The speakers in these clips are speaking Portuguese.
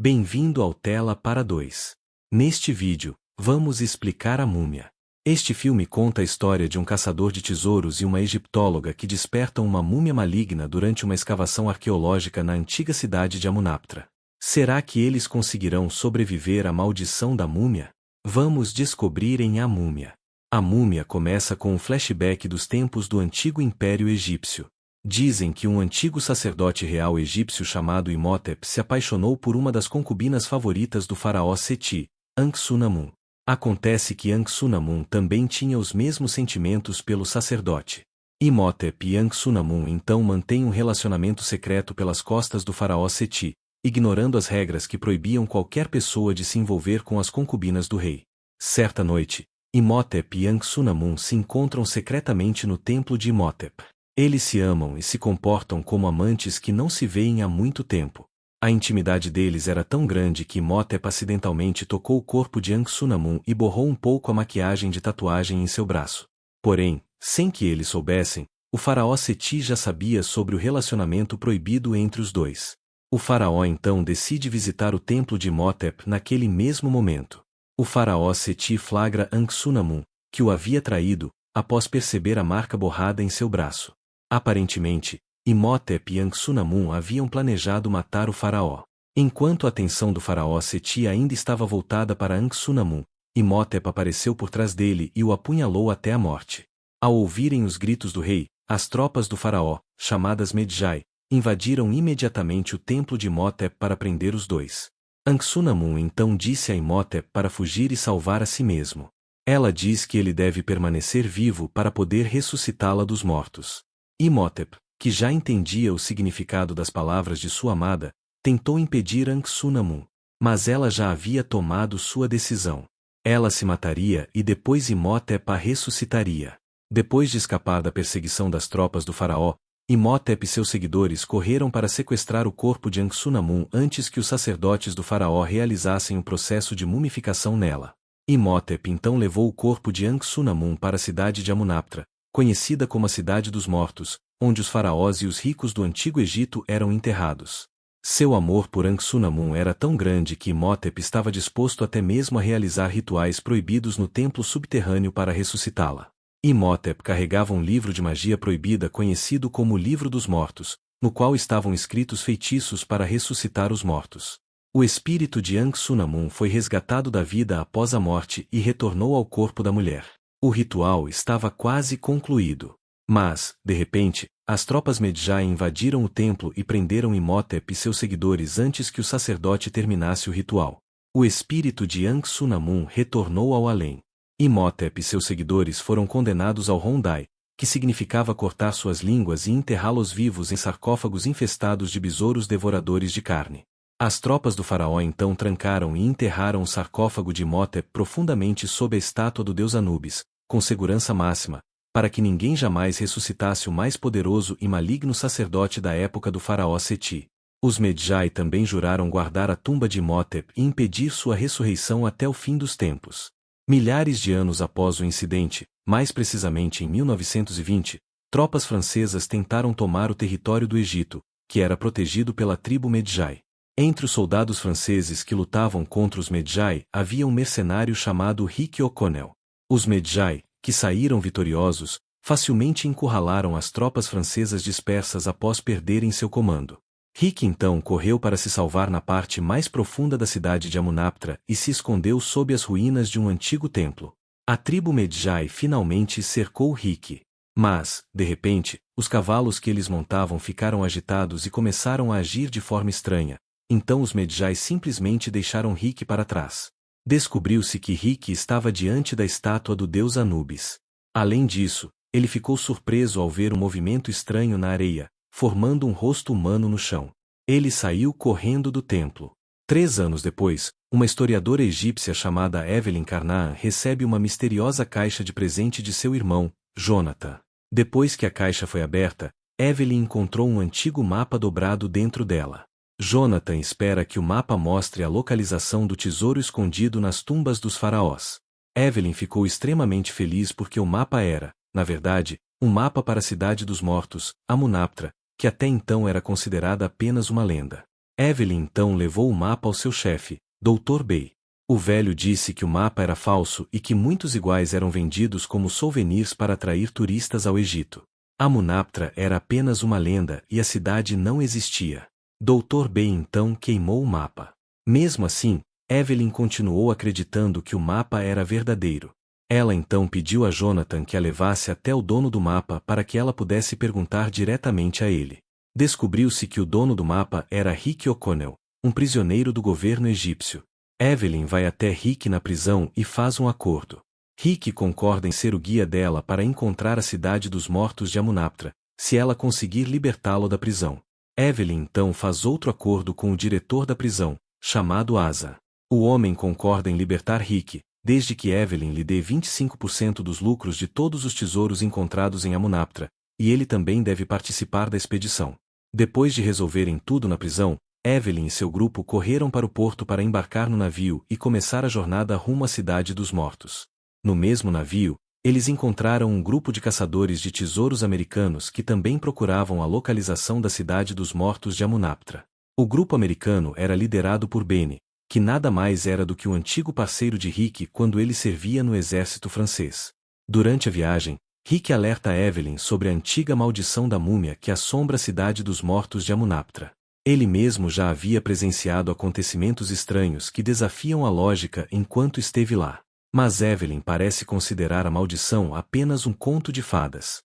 Bem-vindo ao Tela para 2. Neste vídeo, vamos explicar a múmia. Este filme conta a história de um caçador de tesouros e uma egiptóloga que despertam uma múmia maligna durante uma escavação arqueológica na antiga cidade de Amunaptra. Será que eles conseguirão sobreviver à maldição da múmia? Vamos descobrir em A Múmia. A Múmia começa com um flashback dos tempos do antigo Império Egípcio. Dizem que um antigo sacerdote real egípcio chamado Imhotep se apaixonou por uma das concubinas favoritas do faraó Seti, Ankh-Sunamun. Acontece que Ankh-Sunamun também tinha os mesmos sentimentos pelo sacerdote. Imhotep e Ankh-Sunamun então mantêm um relacionamento secreto pelas costas do faraó Seti, ignorando as regras que proibiam qualquer pessoa de se envolver com as concubinas do rei. Certa noite, Imhotep e Ankh-Sunamun se encontram secretamente no templo de Imhotep. Eles se amam e se comportam como amantes que não se veem há muito tempo. A intimidade deles era tão grande que Imhotep acidentalmente tocou o corpo de Ankh-Sunamun e borrou um pouco a maquiagem de tatuagem em seu braço. Porém, sem que eles soubessem, o faraó Seti já sabia sobre o relacionamento proibido entre os dois. O faraó então decide visitar o templo de Imhotep naquele mesmo momento. O faraó Seti flagra Ankh-Sunamun, que o havia traído, após perceber a marca borrada em seu braço. Aparentemente, Imhotep e Ankh-Sunamun haviam planejado matar o faraó. Enquanto a atenção do faraó Seti ainda estava voltada para Ankh-Sunamun, Imhotep apareceu por trás dele e o apunhalou até a morte. Ao ouvirem os gritos do rei, as tropas do faraó, chamadas Medjay, invadiram imediatamente o templo de Imhotep para prender os dois. Ankh-Sunamun então disse a Imhotep para fugir e salvar a si mesmo. Ela diz que ele deve permanecer vivo para poder ressuscitá-la dos mortos. Imhotep, que já entendia o significado das palavras de sua amada, tentou impedir Ankh-Sunamun, mas ela já havia tomado sua decisão. Ela se mataria e depois Imhotep a ressuscitaria. Depois de escapar da perseguição das tropas do faraó, Imhotep e seus seguidores correram para sequestrar o corpo de Ankh-Sunamun antes que os sacerdotes do faraó realizassem o processo de mumificação nela. Imhotep então levou o corpo de Ankh-Sunamun para a cidade de Amunaptra, conhecida como a Cidade dos Mortos, onde os faraós e os ricos do Antigo Egito eram enterrados. Seu amor por Ankh-Sunamun era tão grande que Imhotep estava disposto até mesmo a realizar rituais proibidos no templo subterrâneo para ressuscitá-la. Imhotep carregava um livro de magia proibida conhecido como o Livro dos Mortos, no qual estavam escritos feitiços para ressuscitar os mortos. O espírito de Ankh-Sunamun foi resgatado da vida após a morte e retornou ao corpo da mulher. O ritual estava quase concluído. Mas, de repente, as tropas Medjay invadiram o templo e prenderam Imhotep e seus seguidores antes que o sacerdote terminasse o ritual. O espírito de Ankh-Sunamun retornou ao além. Imhotep e seus seguidores foram condenados ao Rondai, que significava cortar suas línguas e enterrá-los vivos em sarcófagos infestados de besouros devoradores de carne. As tropas do faraó então trancaram e enterraram o sarcófago de Imhotep profundamente sob a estátua do deus Anubis, com segurança máxima, para que ninguém jamais ressuscitasse o mais poderoso e maligno sacerdote da época do faraó Seti. Os Medjay também juraram guardar a tumba de Imhotep e impedir sua ressurreição até o fim dos tempos. Milhares de anos após o incidente, mais precisamente em 1920, tropas francesas tentaram tomar o território do Egito, que era protegido pela tribo Medjay. Entre os soldados franceses que lutavam contra os Medjay havia um mercenário chamado Rick O'Connell. Os Medjay, que saíram vitoriosos, facilmente encurralaram as tropas francesas dispersas após perderem seu comando. Rick então correu para se salvar na parte mais profunda da cidade de Amunaptra e se escondeu sob as ruínas de um antigo templo. A tribo Medjay finalmente cercou Rick. Mas, de repente, os cavalos que eles montavam ficaram agitados e começaram a agir de forma estranha. Então os Medjay simplesmente deixaram Rick para trás. Descobriu-se que Rick estava diante da estátua do deus Anubis. Além disso, ele ficou surpreso ao ver um movimento estranho na areia, formando um rosto humano no chão. Ele saiu correndo do templo. 3 anos depois, uma historiadora egípcia chamada Evelyn Carnahan recebe uma misteriosa caixa de presente de seu irmão, Jonathan. Depois que a caixa foi aberta, Evelyn encontrou um antigo mapa dobrado dentro dela. Jonathan espera que o mapa mostre a localização do tesouro escondido nas tumbas dos faraós. Evelyn ficou extremamente feliz porque o mapa era, na verdade, um mapa para a Cidade dos Mortos, Amunaptra, que até então era considerada apenas uma lenda. Evelyn então levou o mapa ao seu chefe, Dr. Bey. O velho disse que o mapa era falso e que muitos iguais eram vendidos como souvenirs para atrair turistas ao Egito. Amunaptra era apenas uma lenda e a cidade não existia. Dr. Bey então queimou o mapa. Mesmo assim, Evelyn continuou acreditando que o mapa era verdadeiro. Ela então pediu a Jonathan que a levasse até o dono do mapa para que ela pudesse perguntar diretamente a ele. Descobriu-se que o dono do mapa era Rick O'Connell, um prisioneiro do governo egípcio. Evelyn vai até Rick na prisão e faz um acordo. Rick concorda em ser o guia dela para encontrar a cidade dos mortos de Amunaptra, se ela conseguir libertá-lo da prisão. Evelyn então faz outro acordo com o diretor da prisão, chamado Asa. O homem concorda em libertar Rick, desde que Evelyn lhe dê 25% dos lucros de todos os tesouros encontrados em Amunaptra, e ele também deve participar da expedição. Depois de resolverem tudo na prisão, Evelyn e seu grupo correram para o porto para embarcar no navio e começar a jornada rumo à cidade dos mortos. No mesmo navio, eles encontraram um grupo de caçadores de tesouros americanos que também procuravam a localização da cidade dos mortos de Amunaptra. O grupo americano era liderado por Benny, que nada mais era do que o antigo parceiro de Rick quando ele servia no exército francês. Durante a viagem, Rick alerta Evelyn sobre a antiga maldição da múmia que assombra a cidade dos mortos de Amunaptra. Ele mesmo já havia presenciado acontecimentos estranhos que desafiam a lógica enquanto esteve lá. Mas Evelyn parece considerar a maldição apenas um conto de fadas.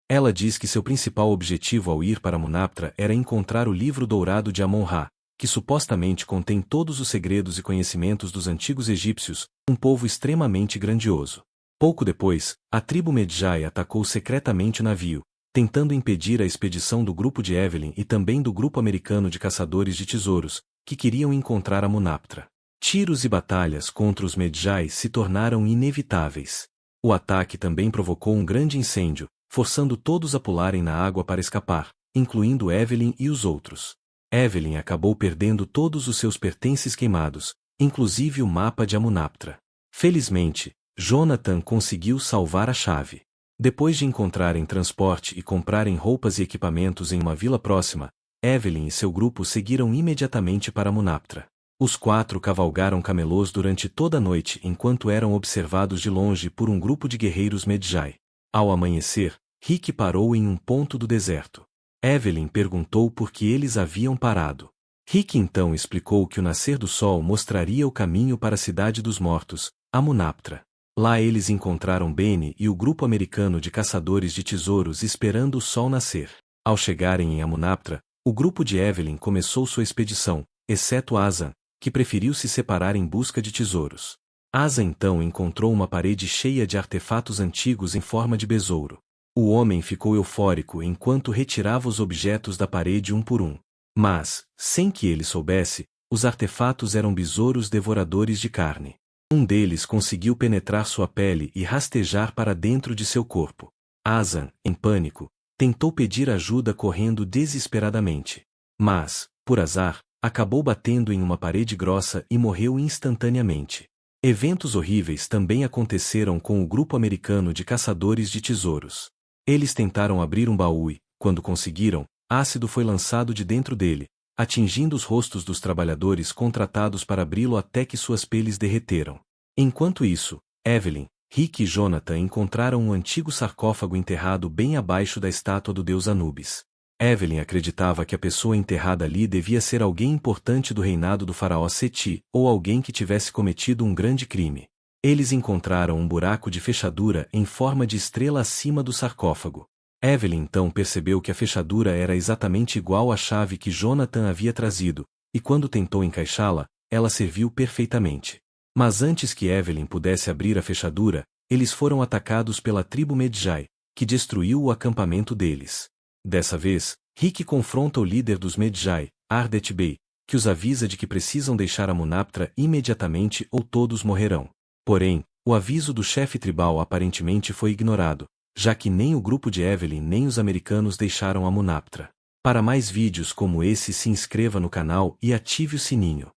Ela diz que seu principal objetivo ao ir para Amunaptra era encontrar o livro dourado de Amon-Ra, que supostamente contém todos os segredos e conhecimentos dos antigos egípcios, um povo extremamente grandioso. Pouco depois, a tribo Medjay atacou secretamente o navio, tentando impedir a expedição do grupo de Evelyn e também do grupo americano de caçadores de tesouros, que queriam encontrar Amunaptra. Tiros e batalhas contra os Medjay se tornaram inevitáveis. O ataque também provocou um grande incêndio, forçando todos a pularem na água para escapar, incluindo Evelyn e os outros. Evelyn acabou perdendo todos os seus pertences queimados, inclusive o mapa de Amunaptra. Felizmente, Jonathan conseguiu salvar a chave. Depois de encontrarem transporte e comprarem roupas e equipamentos em uma vila próxima, Evelyn e seu grupo seguiram imediatamente para Amunaptra. Os quatro cavalgaram camelôs durante toda a noite enquanto eram observados de longe por um grupo de guerreiros Medjay. Ao amanhecer, Rick parou em um ponto do deserto. Evelyn perguntou por que eles haviam parado. Rick então explicou que o nascer do sol mostraria o caminho para a cidade dos mortos, Amunaptra. Lá eles encontraram Benny e o grupo americano de caçadores de tesouros esperando o sol nascer. Ao chegarem em Amunaptra, o grupo de Evelyn começou sua expedição, exceto Asa, que preferiu se separar em busca de tesouros. Asa então encontrou uma parede cheia de artefatos antigos em forma de besouro. O homem ficou eufórico enquanto retirava os objetos da parede um por um. Mas, sem que ele soubesse, os artefatos eram besouros devoradores de carne. Um deles conseguiu penetrar sua pele e rastejar para dentro de seu corpo. Asa, em pânico, tentou pedir ajuda correndo desesperadamente. Mas, por azar, acabou batendo em uma parede grossa e morreu instantaneamente. Eventos horríveis também aconteceram com o grupo americano de caçadores de tesouros. Eles tentaram abrir um baú e, quando conseguiram, ácido foi lançado de dentro dele, atingindo os rostos dos trabalhadores contratados para abri-lo até que suas peles derreteram. Enquanto isso, Evelyn, Rick e Jonathan encontraram um antigo sarcófago enterrado bem abaixo da estátua do deus Anubis. Evelyn acreditava que a pessoa enterrada ali devia ser alguém importante do reinado do faraó Seti, ou alguém que tivesse cometido um grande crime. Eles encontraram um buraco de fechadura em forma de estrela acima do sarcófago. Evelyn então percebeu que a fechadura era exatamente igual à chave que Jonathan havia trazido, e quando tentou encaixá-la, ela serviu perfeitamente. Mas antes que Evelyn pudesse abrir a fechadura, eles foram atacados pela tribo Medjay, que destruiu o acampamento deles. Dessa vez, Rick confronta o líder dos Medjay, Ardet Bey, que os avisa de que precisam deixar Amunaptra imediatamente ou todos morrerão. Porém, o aviso do chefe tribal aparentemente foi ignorado, já que nem o grupo de Evelyn nem os americanos deixaram Amunaptra. Para mais vídeos como esse, se inscreva no canal e ative o sininho.